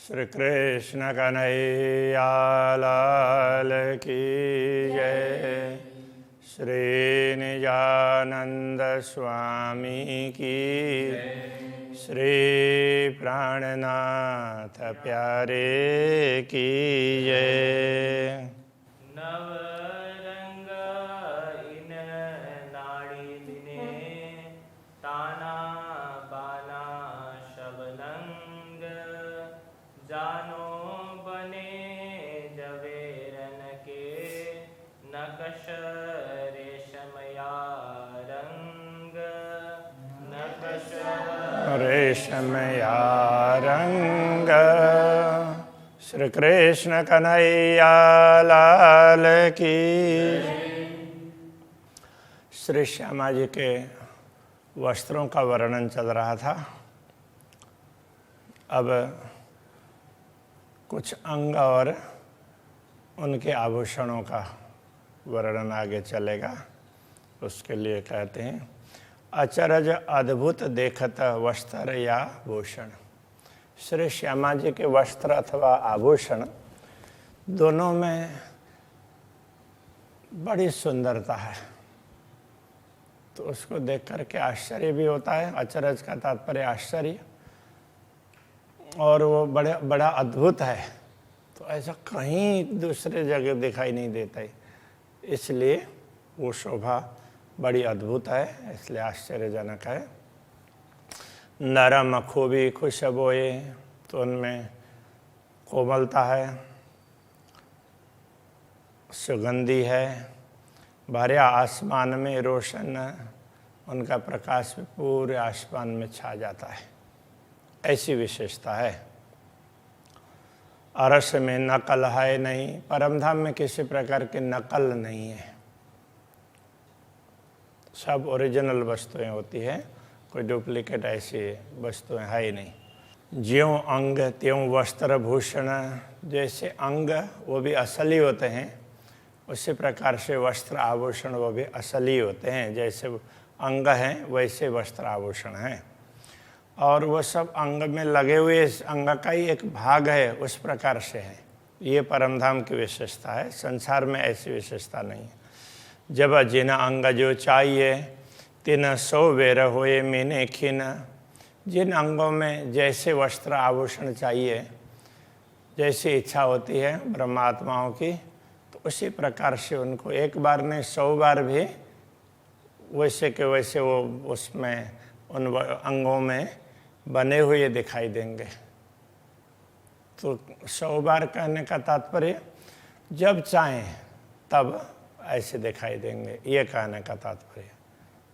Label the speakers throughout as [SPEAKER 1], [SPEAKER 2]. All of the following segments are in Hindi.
[SPEAKER 1] श्री कृष्ण कन्हैया लाल की जय। श्री निजानंद स्वामी की श्री प्राणनाथ प्यारे की जय। रेशमया रंग श्री कृष्ण कन्हैया लाल की। श्री श्यामा जी के वस्त्रों का वर्णन चल रहा था। अब कुछ अंग और उनके आभूषणों का वर्णन आगे चलेगा। उसके लिए कहते हैं अचरज अद्भुत देखत वस्त्र या भूषण। श्री श्यामा जी के वस्त्र अथवा आभूषण दोनों में बड़ी सुंदरता है, तो उसको देख करके आश्चर्य भी होता है। अचरज का तात्पर्य आश्चर्य, और वो बड़ा अद्भुत है, तो ऐसा कहीं दूसरे जगह दिखाई नहीं देता है, इसलिए वो शोभा बड़ी अद्भुत है, इसलिए आश्चर्यजनक है। नरम खूबी खुशबोए, तो उनमें कोमलता है, सुगंधी है। भरे आसमान में रोशन, उनका प्रकाश पूरे आसमान में छा जाता है, ऐसी विशेषता है। अरस में नकल है नहीं, परमधाम में किसी प्रकार की नकल नहीं है, सब ओरिजिनल वस्तुएं होती हैं, कोई डुप्लीकेट ऐसी वस्तुएं है ही नहीं। ज्यों अंग त्यों वस्त्र भूषण, जैसे अंग वो भी असली होते हैं, उसी प्रकार से वस्त्र आभूषण वो भी असली होते हैं। जैसे अंग हैं वैसे वस्त्र आभूषण हैं, और वो सब अंग में लगे हुए अंग का ही एक भाग है, उस प्रकार से है। ये परमधाम की विशेषता है, संसार में ऐसी विशेषता नहीं है। जब जिन अंग जो चाहिए तिन सो वेर होए मीने खिन। जिन अंगों में जैसे वस्त्र आभूषण चाहिए, जैसी इच्छा होती है ब्रह्मात्माओं की, तो उसी प्रकार से उनको एक बार नहीं 100 बार भी वैसे के वैसे वो उसमें उन अंगों में बने हुए दिखाई देंगे। तो 100 बार कहने का तात्पर्य जब चाहें तब ऐसे दिखाई देंगे, ये कहने का तात्पर्य।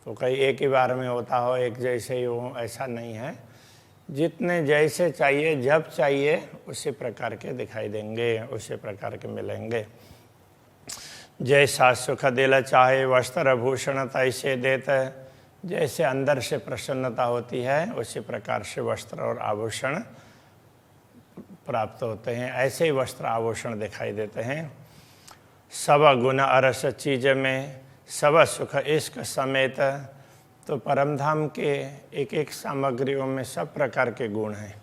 [SPEAKER 1] तो कहीं एक ही बार में होता हो, एक जैसे ही हो, ऐसा नहीं है। जितने जैसे चाहिए जब चाहिए उसी प्रकार के दिखाई देंगे, उसी प्रकार के मिलेंगे। जैसा सुख दिल चाहे वस्त्र भूषण तैसे देते। जैसे अंदर से प्रसन्नता होती है उसी प्रकार से वस्त्र और आभूषण प्राप्त होते हैं, ऐसे ही वस्त्र आभूषण दिखाई देते हैं। सब गुण अरस चीज में सब सुख इश्क समेत। तो परमधाम के एक एक सामग्रियों में सब प्रकार के गुण हैं,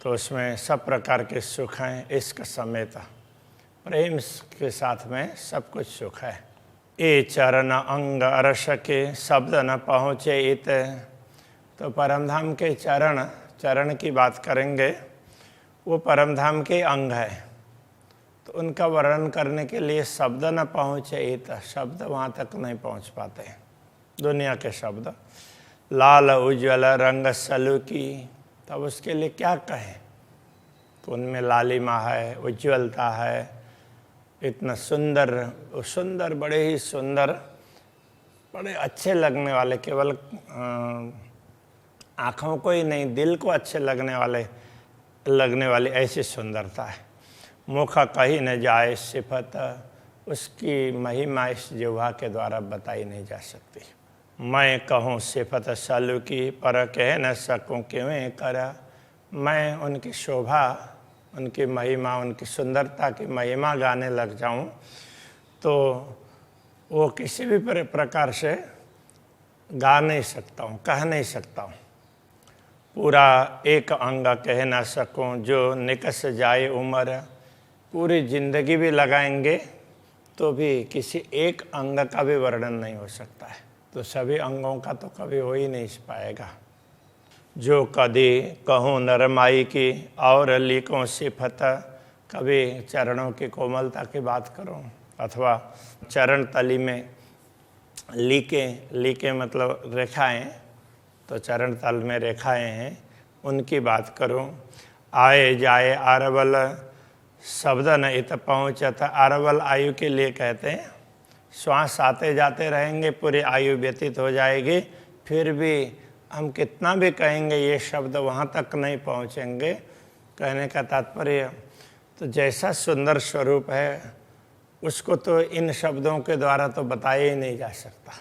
[SPEAKER 1] तो उसमें सब प्रकार के सुख हैं, इश्क समेत, प्रेम के साथ में सब कुछ सुख है। ए चरण अंग अरस के शब्द न पहुँचे इत। तो परमधाम के चरण की बात करेंगे, वो परमधाम के अंग है, तो उनका वर्णन करने के लिए शब्द न पहुँचे इत। शब्द वहाँ तक नहीं पहुँच पाते हैं, दुनिया के शब्द। लाल उज्ज्वल रंग सलू की, तब उसके लिए क्या कहें। तो उनमें लालिमा है, उज्ज्वलता है, इतना सुंदर बड़े ही सुंदर, बड़े अच्छे लगने वाले, केवल आँखों को ही नहीं दिल को अच्छे लगने वाली ऐसी सुंदरता है। मुख कही न जाए सिफत, उसकी महिमा इस जिह्वा के द्वारा बताई नहीं जा सकती। मैं कहूँ सिफत सलू की, पर कह न सकूँ क्यों करा। मैं उनकी शोभा, उनकी महिमा, उनकी सुंदरता की महिमा गाने लग जाऊँ तो वो किसी भी प्रकार से गा नहीं सकता हूँ, कह नहीं सकता हूँ। पूरा एक अंग कह ना सकूं, जो निकस जाए उम्र। पूरी जिंदगी भी लगाएंगे तो भी किसी एक अंग का भी वर्णन नहीं हो सकता है, तो सभी अंगों का तो कभी हो ही नहीं पाएगा। जो कदी कहूँ नरमाई की और लीकों सिफत, कभी चरणों की कोमलता की बात करूं अथवा चरण तली में लीके मतलब रेखाएं, तो चरण तल में रेखाएं हैं, उनकी बात करूं। आए जाए आरवल शब्द न इत पहुँचत, आरवल आयु के लिए कहते हैं। श्वास आते जाते रहेंगे, पूरी आयु व्यतीत हो जाएगी, फिर भी हम कितना भी कहेंगे ये शब्द वहाँ तक नहीं पहुँचेंगे। कहने का तात्पर्य, तो जैसा सुंदर स्वरूप है उसको तो इन शब्दों के द्वारा तो बताया ही नहीं जा सकता।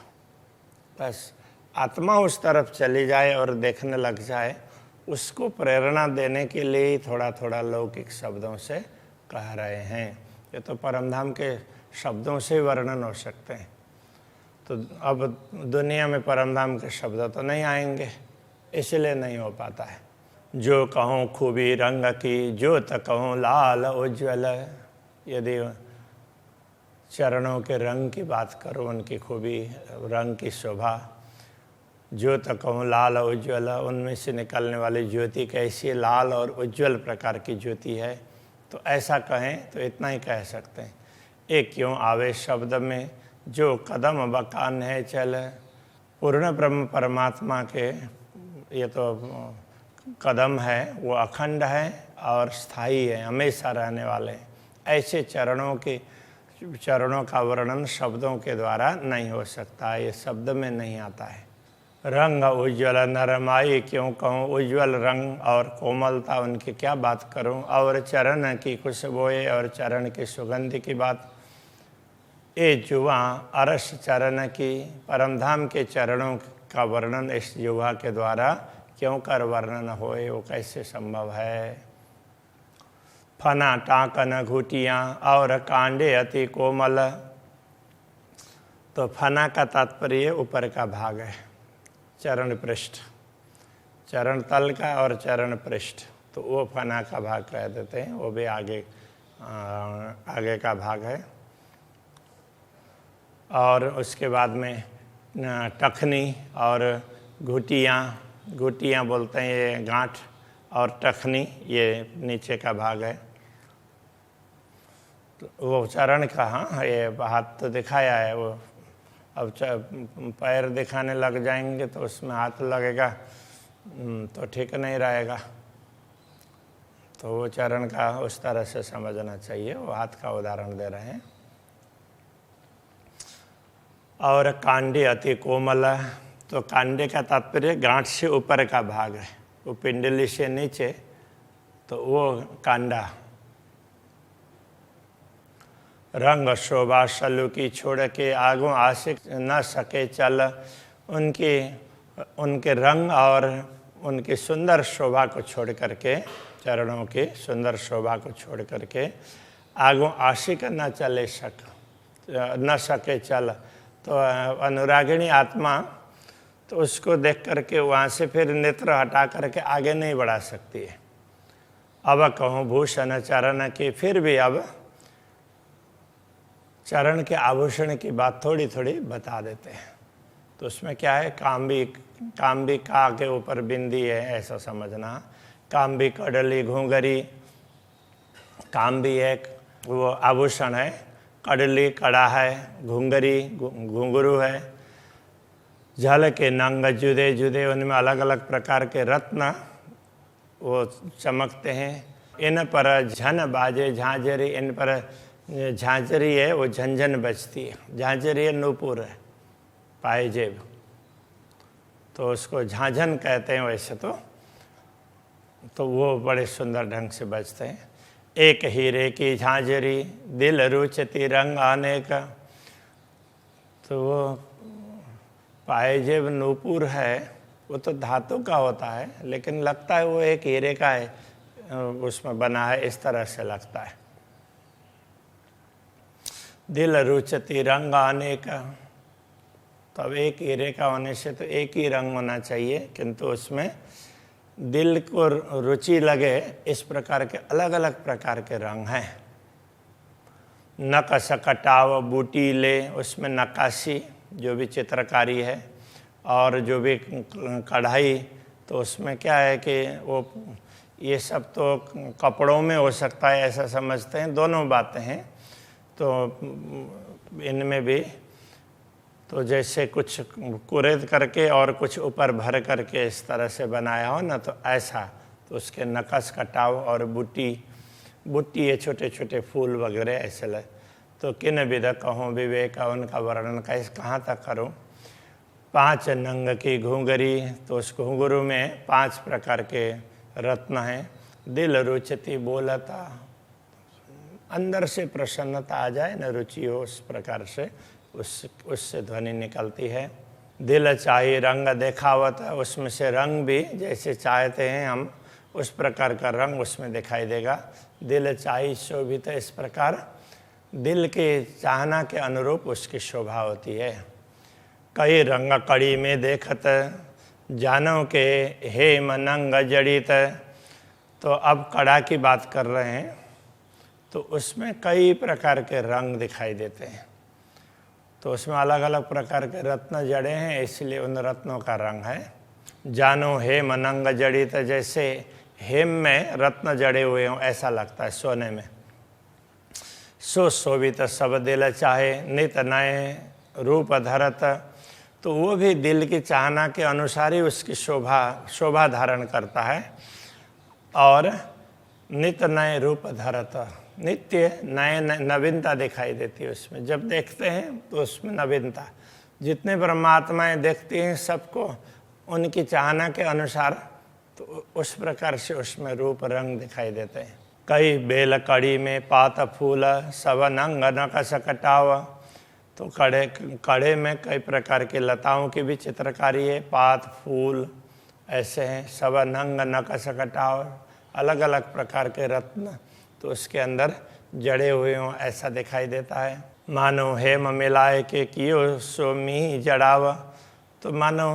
[SPEAKER 1] बस आत्मा उस तरफ चली जाए और देखने लग जाए, उसको प्रेरणा देने के लिए ही थोड़ा थोड़ा लौकिक शब्दों से कह रहे हैं। ये तो परमधाम के शब्दों से वर्णन हो सकते हैं, तो अब दुनिया में परमधाम के शब्द तो नहीं आएंगे, इसलिए नहीं हो पाता है। जो कहूँ खूबी रंग की, ज्योत कहूँ लाल उज्ज्वल। यदि चरणों के रंग की बात करो, उनकी खूबी, रंग की शोभा, ज्योत कहूँ लाल उज्ज्वल, उनमें से निकलने वाली ज्योति कैसी लाल और उज्ज्वल प्रकार की ज्योति है, तो ऐसा कहें तो इतना ही कह सकते हैं। एक क्यों आवे शब्द में, जो कदम बकान है चल। पूर्ण ब्रह्म परमात्मा के ये तो कदम है, वो अखंड है और स्थायी है, हमेशा रहने वाले हैं। ऐसे चरणों का वर्णन शब्दों के द्वारा नहीं हो सकता, ये शब्द में नहीं आता है। रंग उज्ज्वल नरमाई क्यों कहूँ, उज्ज्वल रंग और कोमलता उनकी क्या बात करूँ। और चरण की खुशबोए और चरण की सुगंध की बात। ये जुआ अरस चरण की, परमधाम के चरणों का वर्णन इस जुआ के द्वारा क्यों कर वर्णन होए, वो कैसे संभव है। फना टाकन घुटियाँ और कांडे अति कोमल। तो फना का तात्पर्य ऊपर का भाग है, चरण पृष्ठ, चरण तल का और चरण पृष्ठ, तो वो फना का भाग कह देते हैं, वो भी आगे का भाग है। और उसके बाद में टखनी और घुटियाँ बोलते हैं, ये गांठ, और टखनी ये नीचे का भाग है। तो वो चरण का, हाँ ये हाथ तो दिखाया है, वो अब पैर दिखाने लग जाएंगे तो उसमें हाथ लगेगा तो ठीक नहीं रहेगा, तो वो चरण का उस तरह से समझना चाहिए, वो हाथ का उदाहरण दे रहे हैं। और कांडे अति कोमल, तो कांडे का तात्पर्य गांठ से ऊपर का भाग है, वो पिंडली से नीचे, तो वो कांडा। रंग शोभा सलू की छोड़ के आगू आशिक न सके चल। उनके रंग और उनकी सुंदर शोभा को छोड़ करके, चरणों की सुंदर शोभा को छोड़ करके आगू आशिक न सके चल। तो अनुरागिणी आत्मा तो उसको देख करके वहाँ से फिर नेत्र हटा करके आगे नहीं बढ़ा सकती है। अब कहूँ भूषण चरण की, फिर भी अब चरण के आभूषण की बात थोड़ी थोड़ी बता देते हैं। तो उसमें क्या है, काम्बी का के ऊपर बिंदी है, ऐसा समझना। काम्बी कडली घूंघरी, काम्बी एक वो आभूषण है, कडली कड़ा है, घूंघरी घुंघरू है। झल के नंग जुदे जुदे, उनमें अलग अलग प्रकार के रत्न वो चमकते हैं। इन पर झन बाजे झांझरी, इन पर झांझरी है वो झंझन बजती है। झांझरी है नूपुर है, पायजेब, तो उसको झांझन कहते हैं वैसे तो वो बड़े सुंदर ढंग से बजते हैं। एक हीरे की झांझरी दिल रुचती रंग अनेक, तो वो पायजेब नूपुर है, वो तो धातु का होता है, लेकिन लगता है वो एक हीरे का है, उसमें बना है, इस तरह से लगता है। दिल रुचती रंग अनेक, तो अब एक हीरे का होने से तो एक ही रंग होना चाहिए, किंतु उसमें दिल को रुचि लगे इस प्रकार के अलग अलग प्रकार के रंग हैं। नकश कटाव बूटी ले, उसमें नक्काशी जो भी चित्रकारी है, और जो भी कढ़ाई, तो उसमें क्या है कि वो ये सब तो कपड़ों में हो सकता है ऐसा समझते हैं, दोनों बातें हैं। तो इनमें भी तो जैसे कुछ कुरेद करके और कुछ ऊपर भर करके इस तरह से बनाया हो ना, तो ऐसा, तो उसके नक्श कटाव और बुट्टी ये छोटे छोटे फूल वगैरह ऐसे लगे। तो किन विध कहूँ विवेक, उनका वर्णन कहाँ तक करूँ। 5 नंग की घुंघरी, तो उस घुंघरू में 5 प्रकार के रत्न हैं। दिल रुचति बोलता, अंदर से प्रसन्नता आ जाए न, रुचि हो उस प्रकार से उससे ध्वनि निकलती है। दिल चाहे रंग देखावत, उसमें से रंग भी जैसे चाहते हैं हम उस प्रकार का रंग उसमें दिखाई देगा। दिल चाहे शोभित, इस प्रकार दिल के चाहना के अनुरूप उसकी शोभा होती है। कई रंग कड़ी में देखत, जानो के हे मनंग जड़ित। तो अब कड़ा की बात कर रहे हैं, तो उसमें कई प्रकार के रंग दिखाई देते हैं। तो उसमें अलग अलग प्रकार के रत्न जड़े हैं, इसलिए उन रत्नों का रंग है। जानो हे मनंग जड़ित, जैसे हेम में रत्न जड़े हुए हों ऐसा लगता है सोने में। सो शोभित सब दिल चाहे, नित नए रूप धरत। तो वो भी दिल की चाहना के अनुसार ही उसकी शोभा धारण करता है। और नित नए रूप धरत, नित्य नए नवीनता दिखाई देती है उसमें। जब देखते हैं तो उसमें नवीनता, जितने परमात्माएं देखती हैं सबको उनकी चाहना के अनुसार, तो उस प्रकार से उसमें रूप रंग दिखाई देते हैं। कई बेल कड़ी में पात फूल, सब नंग नकश कटाव। तो कड़े में कई प्रकार की लताओं की भी चित्रकारी है, पात फूल ऐसे हैं। सब नंग नकश कटाव, अलग अलग प्रकार के रत्न तो उसके अंदर जड़े हुए हों ऐसा दिखाई देता है। मानो हेम मिलाए के कियो सोमी जड़ाव। तो मानो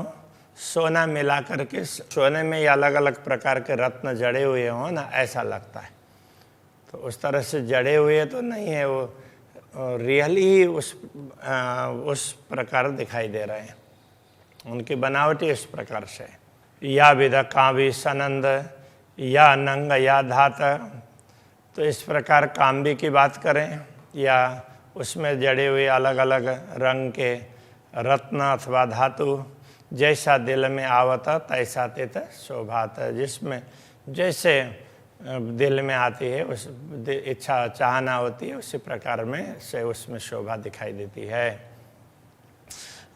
[SPEAKER 1] सोना मिला करके सोने में ही अलग अलग प्रकार के रत्न जड़े हुए हों ना, ऐसा लगता है। तो उस तरह से जड़े हुए तो नहीं है, वो रियली उस प्रकार दिखाई दे रहे हैं, उनकी बनावटी इस प्रकार से। या विध कांवी सनंद, या नंग या धात। तो इस प्रकार कांबी की बात करें या उसमें जड़े हुए अलग अलग रंग के रत्न अथवा धातु, जैसा दिल में आवता तैसा तित शोभात। जिसमें जैसे दिल में आती है उस इच्छा चाहना होती है, उसी प्रकार में से उसमें शोभा दिखाई देती है।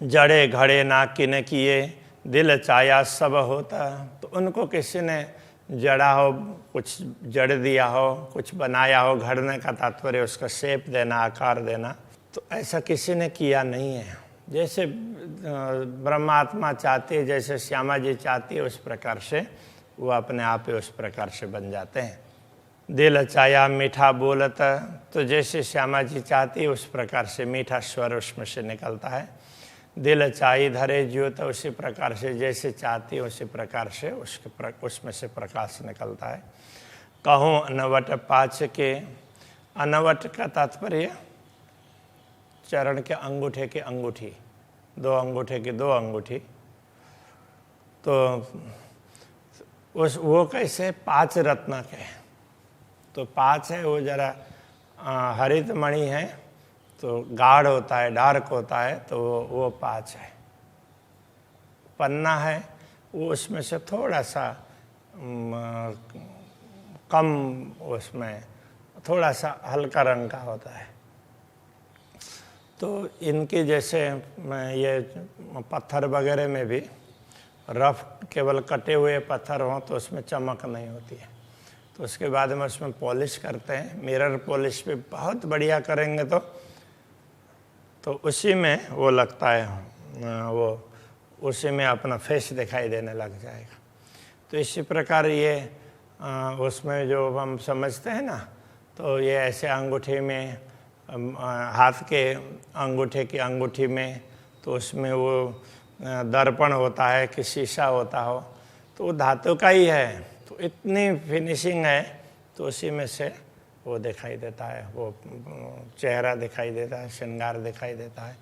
[SPEAKER 1] जड़े घड़े ना किन किए, दिल चाया सब होता। तो उनको किसी ने जड़ा हो, कुछ जड़ दिया हो, कुछ बनाया हो, घड़ने का तात्पर्य उसका शेप देना, आकार देना, तो ऐसा किसी ने किया नहीं है। जैसे ब्रह्मात्मा चाहती है, जैसे श्यामा जी चाहती है, उस प्रकार से वो अपने आप ही उस प्रकार से बन जाते हैं। दिल चाया मीठा बोलता, तो जैसे श्यामा जी चाहती है उस प्रकार से मीठा स्वर उसमें से निकलता है। दिल चाही धरे ज्योत, उसी प्रकार से जैसे चाहती है उसी प्रकार से उसमें से प्रकाश निकलता है। कहूँ अनवट पाँच के, अनवट का तात्पर्य चरण के अंगूठे की अंगूठी, 2 अंगूठे की 2 अंगूठी। तो वो कैसे 5 रत्न के, तो 5 है, वो जरा हरित मणि है, तो गाढ़ होता है, डार्क होता है, तो वो 5 है। पन्ना है वो उसमें से थोड़ा सा कम, उसमें थोड़ा सा हल्का रंग का होता है। तो इनके जैसे ये पत्थर वगैरह में भी रफ केवल कटे हुए पत्थर हों तो उसमें चमक नहीं होती है, तो उसके बाद में उसमें पॉलिश करते हैं। मिरर पॉलिश पे बहुत बढ़िया करेंगे तो उसी में वो लगता है, वो उसी में अपना फेस दिखाई देने लग जाएगा। तो इसी प्रकार ये उसमें जो हम समझते हैं ना, तो ये ऐसे अंगूठी में, हाथ के अंगूठे की अंगूठी में, तो उसमें वो दर्पण होता है कि शीशा होता हो, तो वो धातु का ही है, तो इतनी फिनिशिंग है, तो उसी में से वो दिखाई देता है, वो चेहरा दिखाई देता है, श्रृंगार दिखाई देता है।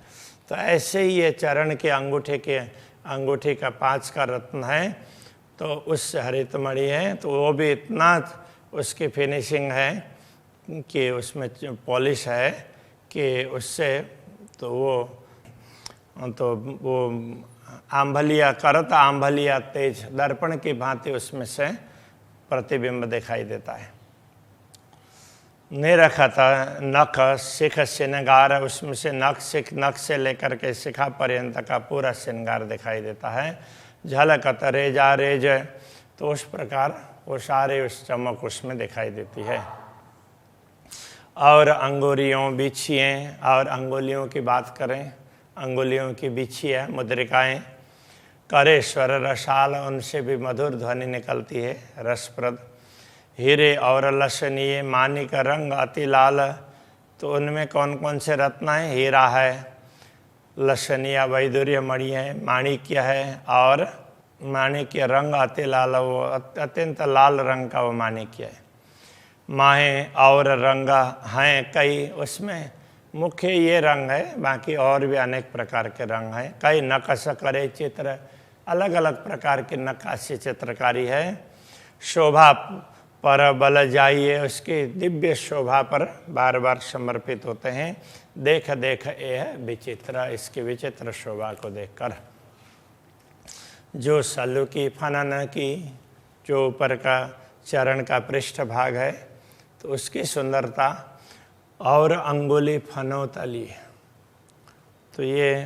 [SPEAKER 1] तो ऐसे ही ये चरण के अंगूठी का 5 का रत्न है, तो उस हरित मणि है, तो वो भी इतना उसकी फिनिशिंग है कि उसमें पॉलिश है कि उससे तो वो आंभलिया करत आंभलिया तेज दर्पण की भांति उसमें से प्रतिबिंब दिखाई देता है। निरखत नख शिख श्रृंगार, उसमें से नख से लेकर के शिखा पर्यंत का पूरा श्रृंगार दिखाई देता है। झलकत रेजा रेज, तो उस प्रकार वो सारे उस चमक उसमें दिखाई देती है। और अंगुलियों बिछिए, और अंगुलियों की बात करें, अंगुलियों की बिछी है मुद्रिकाएं, करे स्वर रसाल, उनसे भी मधुर ध्वनि निकलती है, रसप्रद। हीरे और लसनीय, मानिक रंग अति लाल, तो उनमें कौन कौन से रत्न हैं? हीरा है, लसनिया वैदुर्य मणि है, माणिक्य है, और माणिक्य रंग अति लाल, वो अत्यंत लाल रंग का वो माणिक्य है। माहे और रंग हैं कई, उसमें मुख्य ये रंग है, बाकी और भी अनेक प्रकार के रंग हैं। कई नकश करे चित्र, अलग अलग प्रकार की नक्काशी चित्रकारी है। शोभा पर बल जाइए, उसकी दिव्य शोभा पर बार बार समर्पित होते हैं। देख देख यह विचित्र, इसकी विचित्र शोभा को देखकर। जो सल्लू की फनन की, जो ऊपर का चरण का पृष्ठ भाग है, तो उसकी सुंदरता, और अंगुली फनोतली, तो ये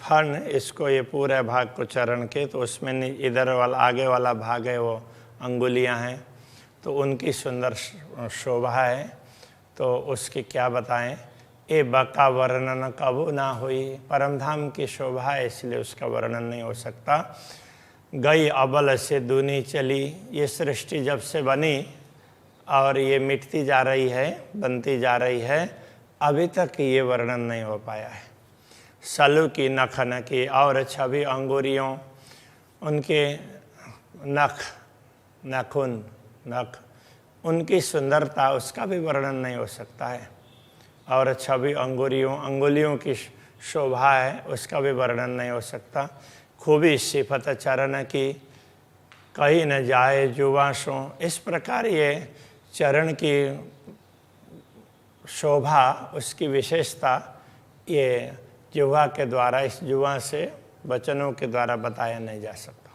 [SPEAKER 1] फन, इसको ये पूरे भाग को चरण के, तो उसमें इधर वाला आगे वाला भाग है वो अंगुलियां हैं, तो उनकी सुंदर शोभा है। तो उसकी क्या बताएं, ए बका वर्णन कबू ना हुई, परमधाम की शोभा है, इसलिए उसका वर्णन नहीं हो सकता। गई अबल से दूनी चली, ये सृष्टि जब से बनी और ये मिटती जा रही है, बनती जा रही है, अभी तक ये वर्णन नहीं हो पाया है। सलू की नखन की, और छवि अंगुरियों, उनके नख, नाखून, नख, उनकी सुंदरता, उसका भी वर्णन नहीं हो सकता है। और छवि अंगुलियों की शोभा है, उसका भी वर्णन नहीं हो सकता। खूबी सिफत चरण की, कहीं न जाए जुवासों, इस प्रकार ये चरण की शोभा, उसकी विशेषता, ये जुवा के द्वारा, इस जुवा से वचनों के द्वारा बताया नहीं जा सकता।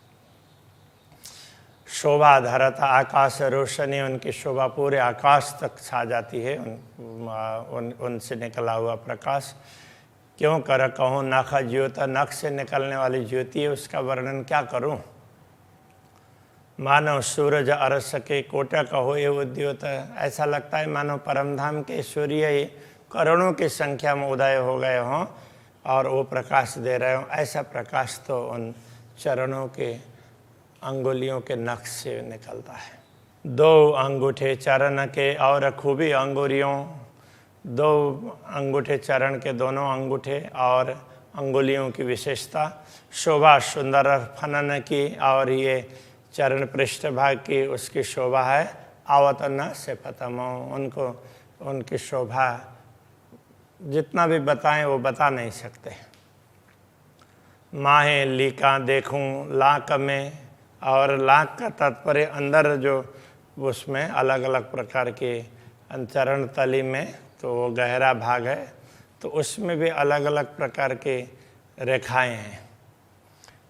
[SPEAKER 1] शोभा धरता आकाश रोशनी, उनकी शोभा पूरे आकाश तक छा जाती है, उनसे निकला हुआ प्रकाश। क्यों कर कहूँ नख ज्योत, नख से निकलने वाली ज्योति है, उसका वर्णन क्या करूं। मानव सूरज अरस के कोटक हो ये उद्योत, ऐसा लगता है मानो परमधाम के सूर्य ही करोड़ों की संख्या में उदय हो गए हों और वो प्रकाश दे रहे हों। ऐसा प्रकाश तो उन चरणों के अंगुलियों के नख से निकलता है। दो अंगूठे चरण के, और खूबी अंगुलियों, दो अंगूठे चरण के, दोनों अंगूठे और अंगुलियों की विशेषता। शोभा सुंदर फनन की, और ये चरण पृष्ठ भाग की उसकी शोभा है। आवत न से पतमो, उनको उनकी शोभा जितना भी बताएं वो बता नहीं सकते। माहे लीका देखूं लाक में, और लाक का तात्पर्य अंदर जो उसमें अलग अलग प्रकार के चरण तली में, तो वो गहरा भाग है, तो उसमें भी अलग अलग प्रकार के रेखाएं हैं।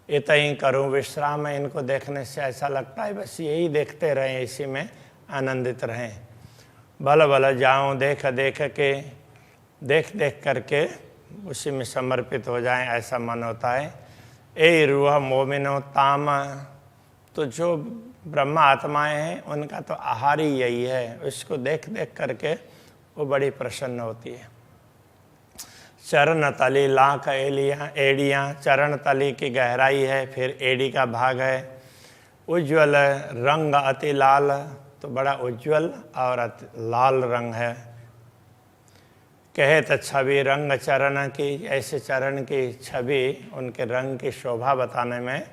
[SPEAKER 1] इतई करूं विश्राम, इनको देखने से ऐसा लगता है बस यही देखते रहें, इसी में आनंदित रहें। भल भल जाऊं देख देख के, देख देख करके उसी में समर्पित हो जाएं, ऐसा मन होता है। ए रूह मोमिनो ताम, तो जो ब्रह्मा आत्माएं हैं उनका तो आहार ही यही है, उसको देख देख करके वो बड़ी प्रसन्न होती है। चरण तली लाख एड़ियाँ, चरण तली की गहराई है, फिर एड़ी का भाग है। उज्ज्वल रंग अति लाल, तो बड़ा उज्ज्वल और लाल रंग है। कहे तो छवि रंग चरण की, ऐसे चरण की छवि, उनके रंग की शोभा बताने में।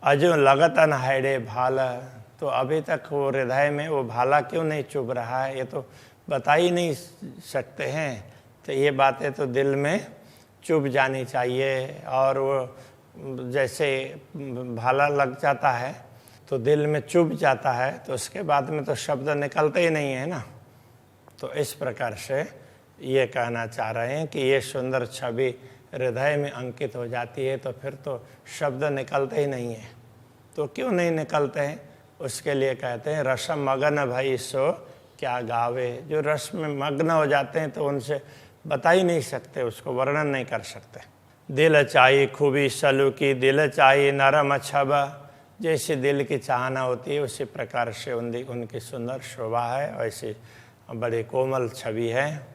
[SPEAKER 1] अजो लगतन हैडे भाला, तो अभी तक वो हृदय में वो भाला क्यों नहीं चुभ रहा है, ये तो बता ही नहीं सकते हैं। तो ये बातें तो दिल में चुभ जानी चाहिए। और वो जैसे भाला लग जाता है तो दिल में चुभ जाता है, तो उसके बाद में तो शब्द निकलते ही नहीं है ना। तो इस प्रकार से ये कहना चाह रहे हैं कि ये सुंदर छवि हृदय में अंकित हो जाती है तो फिर तो शब्द निकलते ही नहीं है। तो क्यों नहीं निकलते हैं, उसके लिए कहते हैं रसम मगन भई सो क्या गावे। जो रस में मग्न हो जाते हैं तो उनसे बता ही नहीं सकते, उसको वर्णन नहीं कर सकते। दिल चाही खूबी सलूकी, दिल चाही नरम छबा। जैसे दिल की चाहना होती है उसी प्रकार से उनकी सुंदर शोभा है, वैसे बड़ी कोमल छवि है।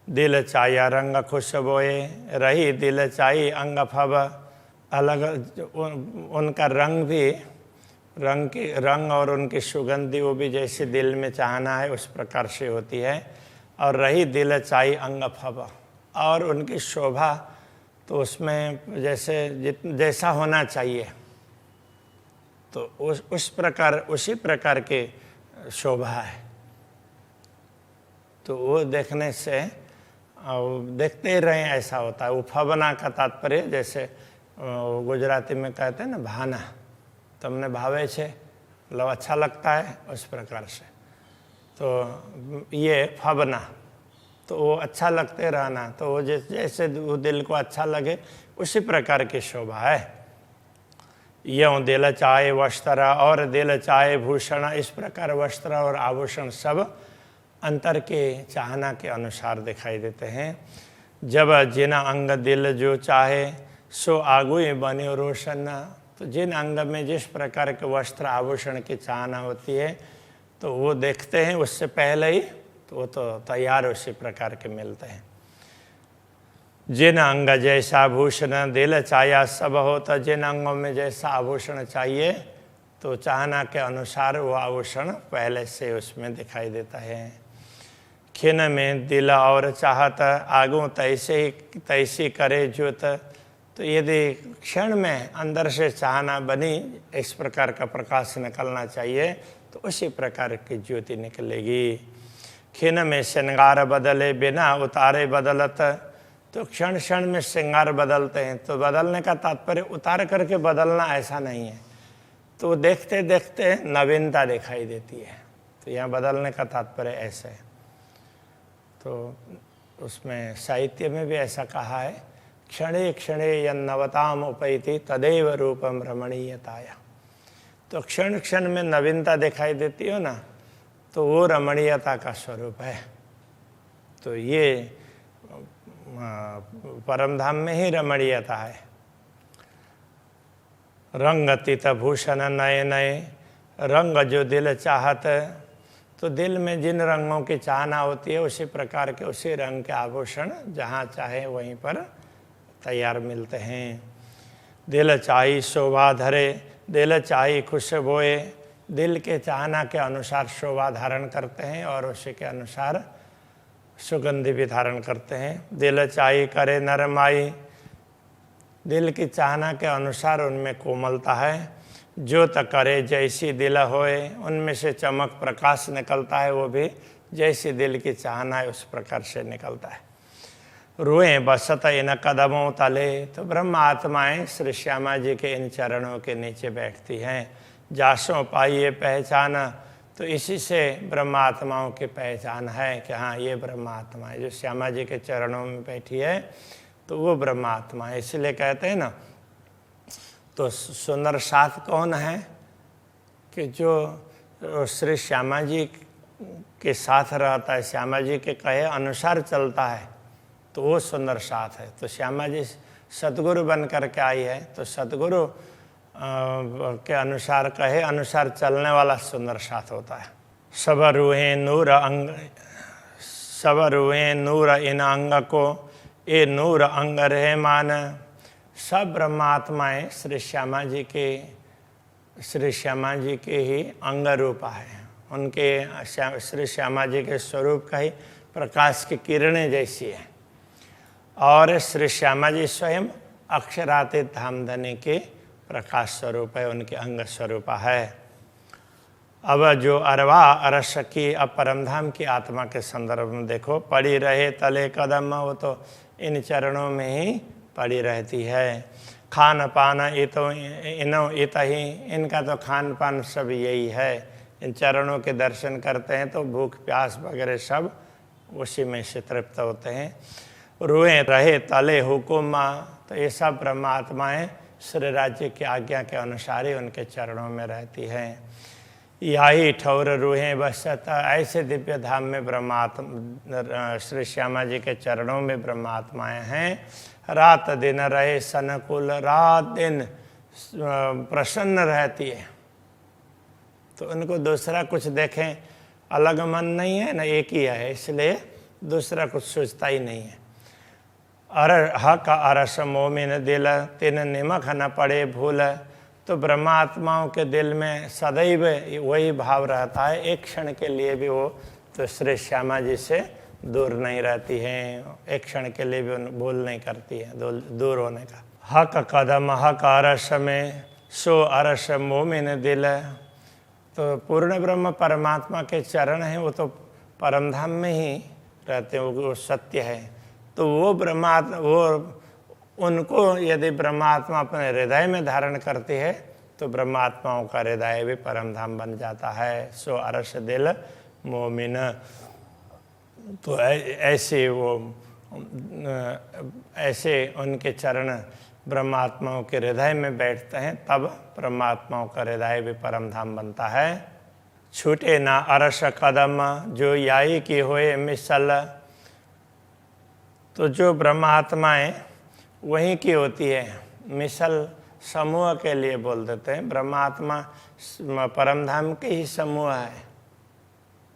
[SPEAKER 1] दिल चाया रंग खुशबोए, रही दिल चाही अंग फब। अलग उनका रंग भी, रंग और उनकी सुगंधी वो भी जैसे दिल में चाहना है उस प्रकार से होती है। और रही दिल चाही अंग फब, और उनकी शोभा तो उसमें जैसा होना चाहिए तो उसी प्रकार की शोभा है। तो वो देखने से देखते ही रहें ऐसा होता है। उफबना का तात्पर्य जैसे गुजराती में कहते हैं ना भाना, तुमने भावे छे मतलब अच्छा लगता है, उस प्रकार से। तो ये फबना तो वो अच्छा लगते रहना, तो वो जैसे वो दिल को अच्छा लगे उसी प्रकार की शोभा है। यूँ दिल चाहे वस्त्र और दिल चाहे भूषण, इस प्रकार वस्त्र और आभूषण सब अंतर के चाहना के अनुसार दिखाई देते हैं। जब जिन अंग दिल जो चाहे सो आगुए बने रोशन। तो जिन अंग में जिस प्रकार के वस्त्र आभूषण की चाहना होती है तो वो देखते हैं उससे पहले ही तो वो तो तैयार उसी प्रकार के मिलते हैं। जिन अंग जैसा आभूषण दिल चाया सब हो, तो जिन अंगों में जैसा आभूषण चाहिए तो चाहना के अनुसार वो आभूषण पहले से उसमें दिखाई देता है। खिन में दिल और चाहत आगू तैसी करे ज्योत। तो यदि क्षण में अंदर से चाहना बनी, इस प्रकार का प्रकाश निकलना चाहिए तो उसी प्रकार की ज्योति निकलेगी। खिन में श्रृंगार बदले बिना उतारे बदलत। तो क्षण क्षण में श्रृंगार बदलते हैं, तो बदलने का तात्पर्य उतार करके बदलना ऐसा नहीं है। तो देखते देखते नवीनता दिखाई देती है, तो यहाँ बदलने का तात्पर्य ऐसा है। तो उसमें साहित्य में भी ऐसा कहा है, क्षणे क्षणे यन्नवताम उपैति तदेव रूपम रमणीयताया। तो क्षण क्षण में नवीनता दिखाई देती हो ना, तो वो रमणीयता का स्वरूप है। तो ये परमधाम में ही रमणीयता है। रंग तीत भूषण नए नए, रंग जो दिल चाहत। तो दिल में जिन रंगों की चाहना होती है उसी प्रकार के उसी रंग के आभूषण जहाँ चाहे वहीं पर तैयार मिलते हैं। दिल चाही शोभा धरे, दिल चाही खुशबोए। दिल के चाहना के अनुसार शोभा धारण करते हैं और उसी के अनुसार सुगंधि भी धारण करते हैं। दिल चाही करे नरमाई। दिल की चाहना के अनुसार उनमें कोमलता है। जो त करे जैसी दिल होए, उनमें से चमक प्रकाश निकलता है, वो भी जैसी दिल की चाहना है उस प्रकार से निकलता है। रोए बसत इन कदमों तले। तो ब्रह्म आत्माएं श्री श्यामा जी के इन चरणों के नीचे बैठती हैं। जासों पाइए पहचान। तो इसी से ब्रह्म आत्माओं की पहचान है कि हाँ ये ब्रह्म आत्मा है जो श्यामा जी के चरणों में बैठी है, तो वो ब्रह्म आत्मा है। इसलिए कहते हैं ना, तो सुंदर साथ कौन है कि जो श्री श्यामा जी के साथ रहता है, श्यामा जी के कहे अनुसार चलता है, तो वो सुंदर साथ है। तो श्यामा जी सतगुरु बन कर के आई है, तो सतगुरु के अनुसार कहे अनुसार चलने वाला सुंदर साथ होता है। सब रूहें नूर इन अंग को, ये नूर अंग रहे मान। सब ब्रह्मात्माएं श्री श्यामा जी के ही अंग रूप है। उनके श्री श्यामा जी के स्वरूप का ही प्रकाश की किरणें जैसी है। और श्री श्यामा जी स्वयं अक्षरातीत धामधनी के प्रकाश स्वरूप है, उनके अंग स्वरूप है। अब जो अरवा अरस की, अब परमधाम की आत्मा के संदर्भ में देखो, पड़ी रहे तले कदम, वो तो इन चरणों में ही पड़ी रहती है। खान पान इत ही, इनका तो खान पान सब यही है। इन चरणों के दर्शन करते हैं तो भूख प्यास वगैरह सब उसी में से तृप्त होते हैं। रुए रहे तले हुकुम, तो ये सब ब्रह्मात्माएं श्री राज्य की आज्ञा के अनुसार ही उनके चरणों में रहती हैं। यही ठौर रूहें बसता, ऐसे दिव्य धाम में ब्रह्मात्मा श्री श्यामा जी के चरणों में ब्रह्मात्माएं हैं। रात दिन रहे सनकुल, रात दिन प्रसन्न रहती है। तो उनको दूसरा कुछ देखें अलग मन नहीं है ना, एक ही है, इसलिए दूसरा कुछ सोचता ही नहीं है। हक अरस मोमिन दिल, तिन निमक न पड़े भूल, तो ब्रह्मात्माओं के दिल में सदैव वही भाव रहता है, एक क्षण के लिए भी वो तो श्री श्यामा जी से दूर नहीं रहती हैं, एक क्षण के लिए भी भूल नहीं करती है दूर होने का। हक कदम हक अरस में, सो अरस मोमिन दिल, तो पूर्ण ब्रह्म परमात्मा के चरण हैं, वो तो परमधाम में ही रहते हैं, वो सत्य है। तो वो ब्रह्मात्मा, वो उनको यदि ब्रह्मात्मा अपने हृदय में धारण करती है तो ब्रह्मात्माओं का हृदय भी परमधाम बन जाता है। सो अरस दिल मोमिन, तो ऐसे वो ऐसे उनके चरण ब्रह्मात्माओं के हृदय में बैठते हैं, तब ब्रह्मात्माओं का हृदय भी परमधाम बनता है। छूटे ना अरस कदम, जो याई की होए मिसल, तो जो ब्रह्मात्माएं वहीं की होती है, मिसल समूह के लिए बोल देते हैं। ब्रह्मात्मा परमधाम के ही समूह है,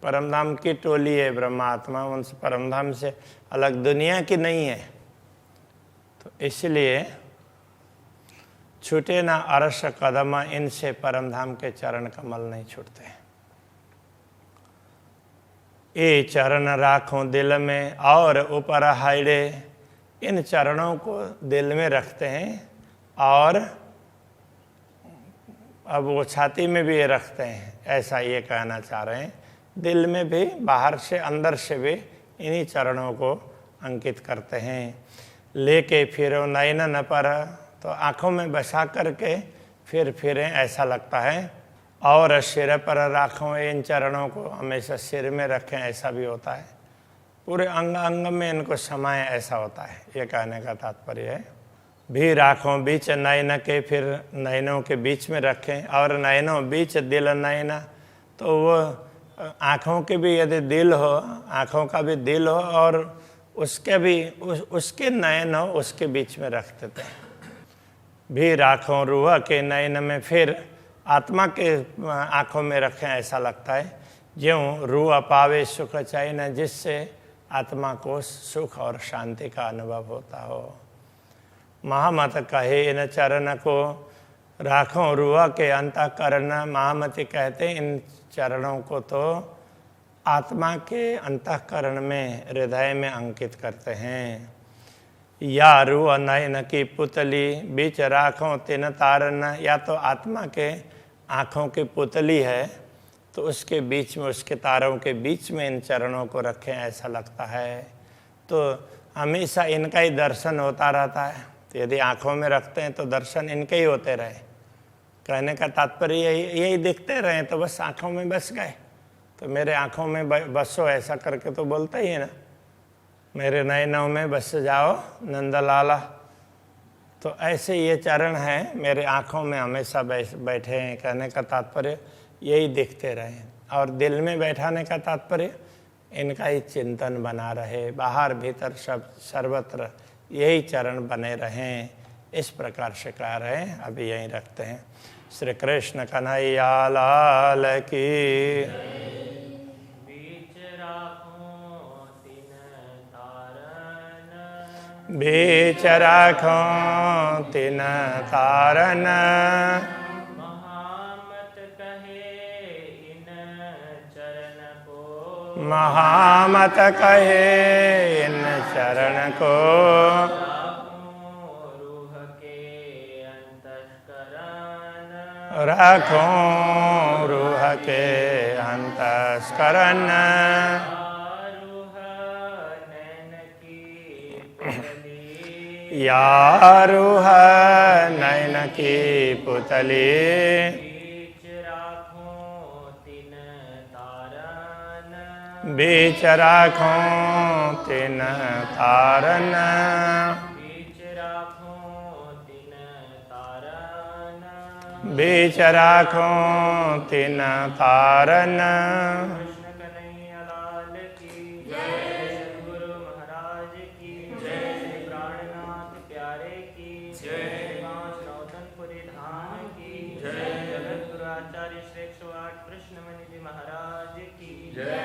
[SPEAKER 1] परमधाम की टोली है ब्रह्मात्मा, उनसे परमधाम से अलग दुनिया की नहीं है। तो इसलिए छूटे ना अरस कदम, इनसे परमधाम के चरण कमल नहीं छूटते। ये चरण राखों दिल में और ऊपर हाइडे, इन चरणों को दिल में रखते हैं और अब वो छाती में भी रखते हैं, ऐसा ये कहना चाह रहे हैं। दिल में भी, बाहर से अंदर से भी इन्हीं चरणों को अंकित करते हैं। लेके फिरो नयन न पर, तो आँखों में बसा करके फिरें, ऐसा लगता है। और सिर पर राखों, इन चरणों को हमेशा सिर में रखें, ऐसा भी होता है। पूरे अंग अंग में इनको समाये, ऐसा होता है, ये कहने का तात्पर्य है। भी राखों बीच नयन के, फिर नयनों के बीच में रखें। और नयनों बीच दिल नयन, तो वो आँखों के भी यदि दिल हो, आँखों का भी दिल हो और उसके भी उसके नयन हो, उसके बीच में रख देते हैं। भी राखों रूह के नयन में, फिर आत्मा के आँखों में रखें, ऐसा लगता है। ज्यों रूह पावे सुख चैन, जिससे आत्मा को सुख और शांति का अनुभव होता हो। महामत कहे इन चरण को, राखों रूह के अंतःकरण। महामति कहते हैं इन चरणों को तो आत्मा के अंतःकरण में, हृदय में अंकित करते हैं। या रूह नयन की पुतली, बीच राखों तिन तारन, या तो आत्मा के आँखों की पुतली है तो उसके बीच में, उसके तारों के बीच में इन चरणों को रखें, ऐसा लगता है। तो हमेशा इनका ही दर्शन होता रहता है। तो यदि आँखों में रखते हैं तो दर्शन इनके ही होते रहे। कहने का तात्पर्य यही दिखते रहे तो बस आँखों में बस गए। तो मेरे आँखों में बसो, ऐसा करके तो बोलता ही है ना, मेरे नयनों में बस जाओ नंदलाला। तो ऐसे ये चरण हैं, मेरे आँखों में हमेशा बैठे हैं। कहने का तात्पर्य यही दिखते रहे। और दिल में बैठाने का तात्पर्य इनका ही चिंतन बना रहे, बाहर भीतर सब सर्वत्र यही चरण बने रहें, इस प्रकार से कह रहे हैं। अभी यहीं रखते हैं। श्री कृष्ण कन्हैया लाल की। बीच राखों तिन तारन,
[SPEAKER 2] महामत कहे इन चरण को,
[SPEAKER 1] महामत कहे इन चरण को।
[SPEAKER 2] राखों रूह के अंतःकरण,
[SPEAKER 1] राखो रूह के अंतस्करण
[SPEAKER 2] आरूह नैन की पुतली
[SPEAKER 1] यारूह नयन की पुतली
[SPEAKER 2] बीच राखो तिन तारन
[SPEAKER 1] बीच राखो तिन तारन
[SPEAKER 2] बीच राखो तिन तारन
[SPEAKER 1] बीच राखो तिन तारन
[SPEAKER 2] कृष्ण कन्हैया लाल की जय सद्गुरु महाराज की जय प्राणनाथ प्यारे की जय पांच नौतनपुरी धाम की जय जगत गुरु आचार्य श्री 108 कृष्ण मणि जी महाराज की जय